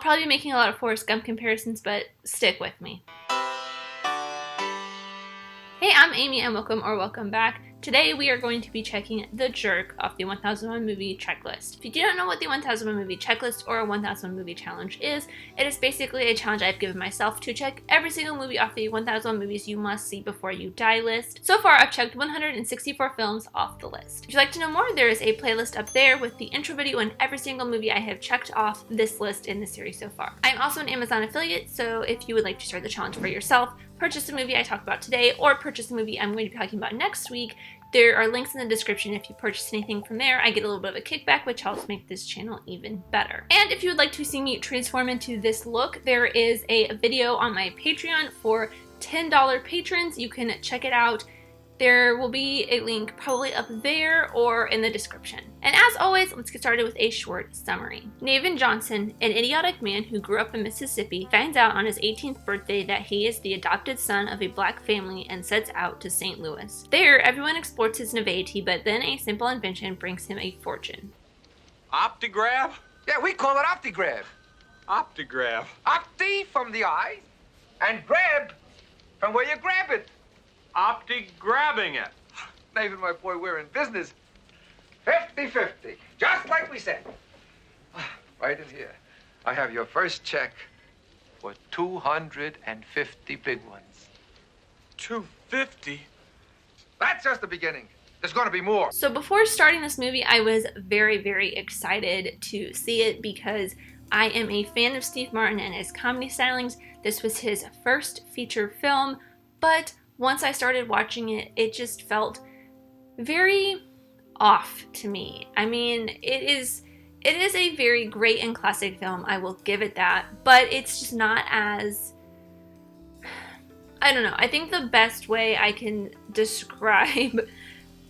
probably be making a lot of Forrest Gump comparisons, but stick with me. Hey, I'm Amy and welcome back. Today we are going to be checking The Jerk off the 1001 Movie Checklist. If you don't know what the 1001 Movie Checklist or 1001 Movie Challenge is, it is basically a challenge I've given myself to check every single movie off the 1001 Movies You Must See Before You Die list. So far, I've checked 164 films off the list. If you'd like to know more, there is a playlist up there with the intro video and every single movie I have checked off this list in the series so far. I'm also an Amazon affiliate, so if you would like to start the challenge for yourself, purchase the movie I talked about today, or purchase the movie I'm going to be talking about next week, there are links in the description. If you purchase anything from there, I get a little bit of a kickback, which helps make this channel even better. And if you would like to see me transform into this look, there is a video on my Patreon for $10 patrons. You can check it out. There will be a link probably up there or in the description. And as always, let's get started with a short summary. Navin Johnson, an idiotic man who grew up in Mississippi, finds out on his 18th birthday that he is the adopted son of a black family and sets out to St. Louis. There, everyone exploits his naivety, but then a simple invention brings him a fortune. Optigraph? Yeah, we call it optigraph. Optigraph. Opti from the eye, and grab from where you grab it. Opti-grabbing it. David, my boy, we're in business. 50-50, just like we said. Right in here. I have your first check for 250 big ones. 250? That's just the beginning. There's going to be more. So before starting this movie, I was very, very excited to see it because I am a fan of Steve Martin and his comedy stylings. This was his first feature film, but once I started watching it, it just felt very off to me. I mean, it is a very great and classic film, I will give it that, but it's just not as, I don't know, I think the best way I can describe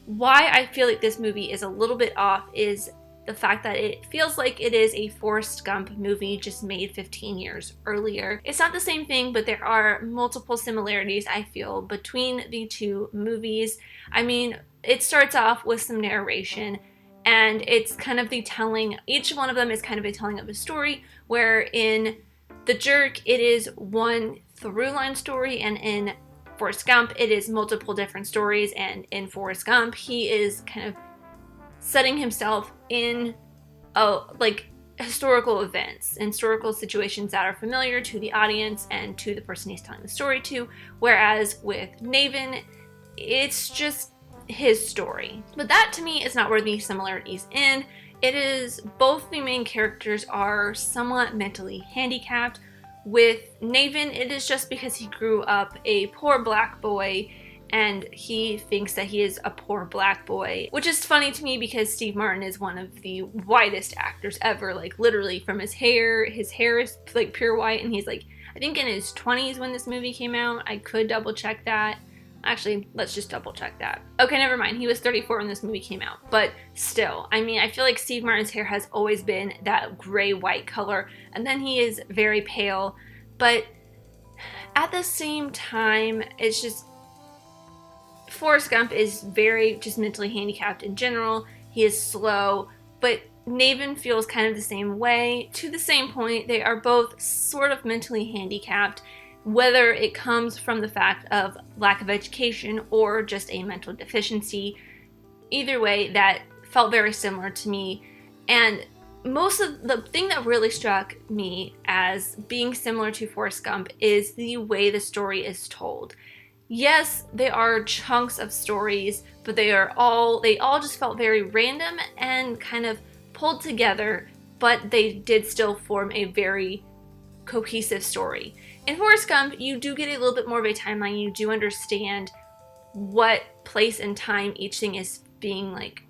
why I feel like this movie is a little bit off is the fact that it feels like it is a Forrest Gump movie just made 15 years earlier. It's not the same thing, but there are multiple similarities, I feel, between the two movies. I mean, it starts off with some narration, and it's kind of the telling, each one of them is kind of a telling of a story, where in The Jerk, it is one through-line story, and in Forrest Gump, it is multiple different stories, and in Forrest Gump, he is kind of setting himself in historical events, historical situations that are familiar to the audience and to the person he's telling the story to, whereas with Navin, it's just his story. But that to me is not where the similarities end. It is both the main characters are somewhat mentally handicapped. With Navin, it is just because he grew up a poor black boy and he thinks that he is a poor black boy, which is funny to me because Steve Martin is one of the whitest actors ever, like literally from his hair is like pure white, and he's like, I think in his 20s when this movie came out. I could double check that. Actually, let's just double check that. Okay, never mind. He was 34 when this movie came out, but still, I mean, I feel like Steve Martin's hair has always been that gray-white color, and then he is very pale, but at the same time, it's just, Forrest Gump is very just mentally handicapped in general. He is slow, but Navin feels kind of the same way. To the same point, they are both sort of mentally handicapped, whether it comes from the fact of lack of education or just a mental deficiency. Either way, that felt very similar to me. And most of the thing that really struck me as being similar to Forrest Gump is the way the story is told. Yes, they are chunks of stories, but they all just felt very random and kind of pulled together, but they did still form a very cohesive story. In Forrest Gump, you do get a little bit more of a timeline. You do understand what place and time each thing is being like,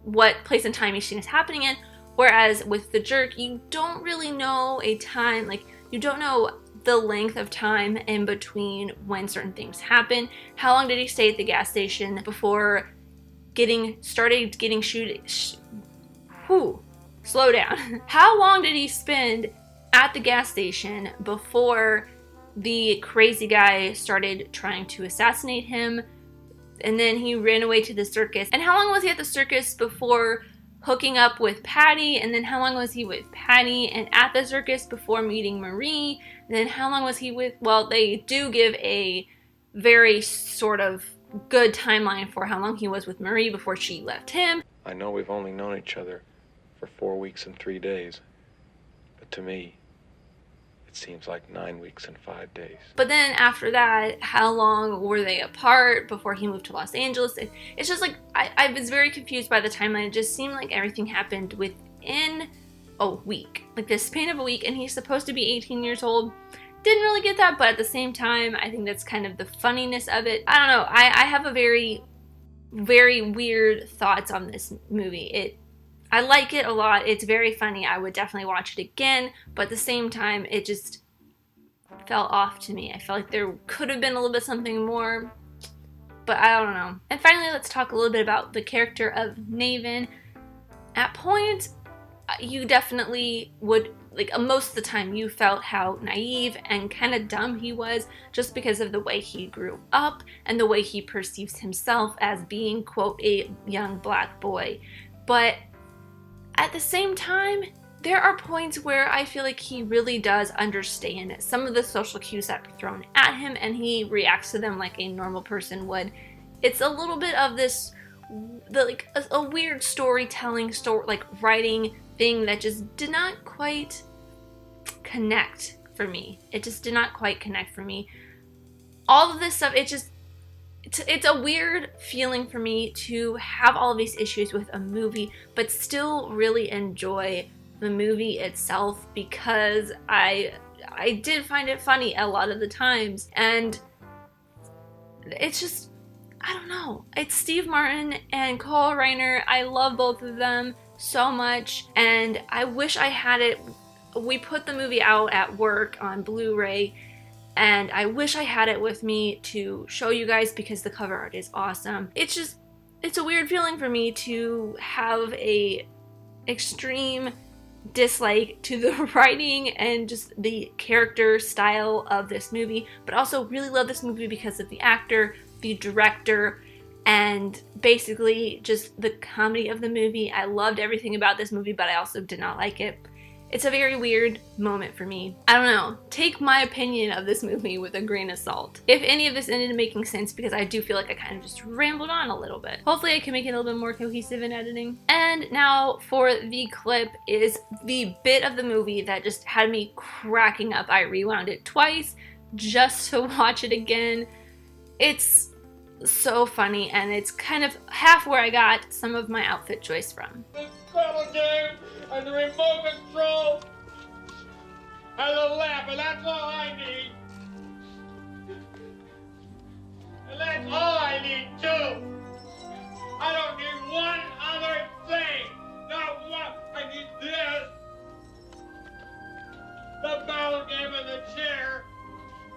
what place and time each thing is happening in, whereas with The Jerk, you don't really know a time, like you don't know the length of time in between when certain things happen. How long did he stay at the gas station before started getting slow down. How long did he spend at the gas station before the crazy guy started trying to assassinate him? And then he ran away to the circus. And how long was he at the circus before hooking up with Patty, and then how long was he with Patty and at the circus before meeting Marie, and then how long was he with, well, they do give a very sort of good timeline for how long he was with Marie before she left him. I know we've only known each other for 4 weeks and 3 days, but to me, it seems like 9 weeks and 5 days. But then after that, how long were they apart before he moved to Los Angeles? It's just like, I was very confused by the timeline. It just seemed like everything happened within a week, like the span of a week, and he's supposed to be 18 years old. Didn't really get that, but at the same time, I think that's kind of the funniness of it. I don't know, I have a very, very weird thoughts on this movie. I like it a lot. It's very funny. I would definitely watch it again, but at the same time, it just fell off to me. I felt like there could have been a little bit something more, but I don't know. And finally, let's talk a little bit about the character of Naven. At points, you definitely would, like most of the time, you felt how naive and kind of dumb he was just because of the way he grew up and the way he perceives himself as being, quote, a young black boy. But at the same time, there are points where I feel like he really does understand some of the social cues that are thrown at him, and he reacts to them like a normal person would. It's a little bit of this, a weird storytelling, writing thing that just did not quite connect for me. It just did not quite connect for me. All of this stuff, it's a weird feeling for me to have all of these issues with a movie, but still really enjoy the movie itself because I did find it funny a lot of the times. And it's just, I don't know. It's Steve Martin and Cole Reiner. I love both of them so much, and I wish I had it. We put the movie out at work on Blu-ray, and I wish I had it with me to show you guys because the cover art is awesome. It's a weird feeling for me to have a extreme dislike to the writing and just the character style of this movie, but also really love this movie because of the actor, the director, and basically just the comedy of the movie. I loved everything about this movie, but I also did not like it. It's a very weird moment for me. I don't know. Take my opinion of this movie with a grain of salt. If any of this ended up making sense, because I do feel like I kind of just rambled on a little bit. Hopefully I can make it a little bit more cohesive in editing. And now for the clip is the bit of the movie that just had me cracking up. I rewound it twice just to watch it again. It's so funny, and it's kind of half where I got some of my outfit choice from. The battle game and the remote control and the lamp, and that's all I need. And that's all I need too. I don't need one other thing. Not one. I need this. The battle game and the chair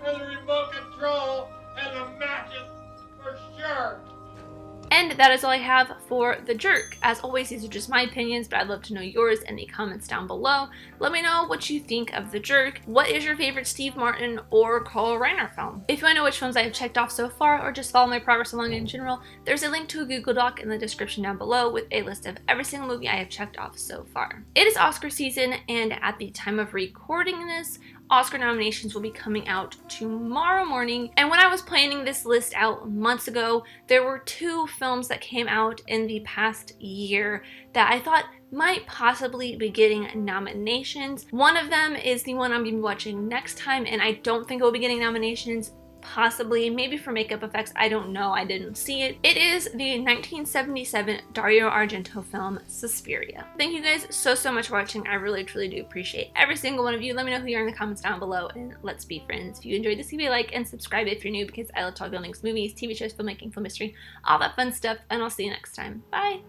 and the remote control and the matches for sure. And that is all I have for The Jerk. As always, these are just my opinions, but I'd love to know yours in the comments down below. Let me know what you think of The Jerk. What is your favorite Steve Martin or Cole Reiner film? If you want to know which films I have checked off so far, or just follow my progress along in general, there's a link to a Google Doc in the description down below with a list of every single movie I have checked off so far. It is Oscar season, and at the time of recording this, Oscar nominations will be coming out tomorrow morning. And when I was planning this list out months ago, there were two films that came out in the past year that I thought might possibly be getting nominations. One of them is the one I'm going to be watching next time, and I don't think it will be getting nominations. Possibly, maybe for makeup effects, I don't know, I didn't see it. It is the 1977 Dario Argento film, Suspiria. Thank you guys so much for watching. I really truly do appreciate every single one of you. Let me know who you are in the comments down below, and let's be friends. If you enjoyed this, give me a like and subscribe if you're new, because I love talking about movies, TV shows, filmmaking, film history, all that fun stuff, and I'll see you next time. Bye!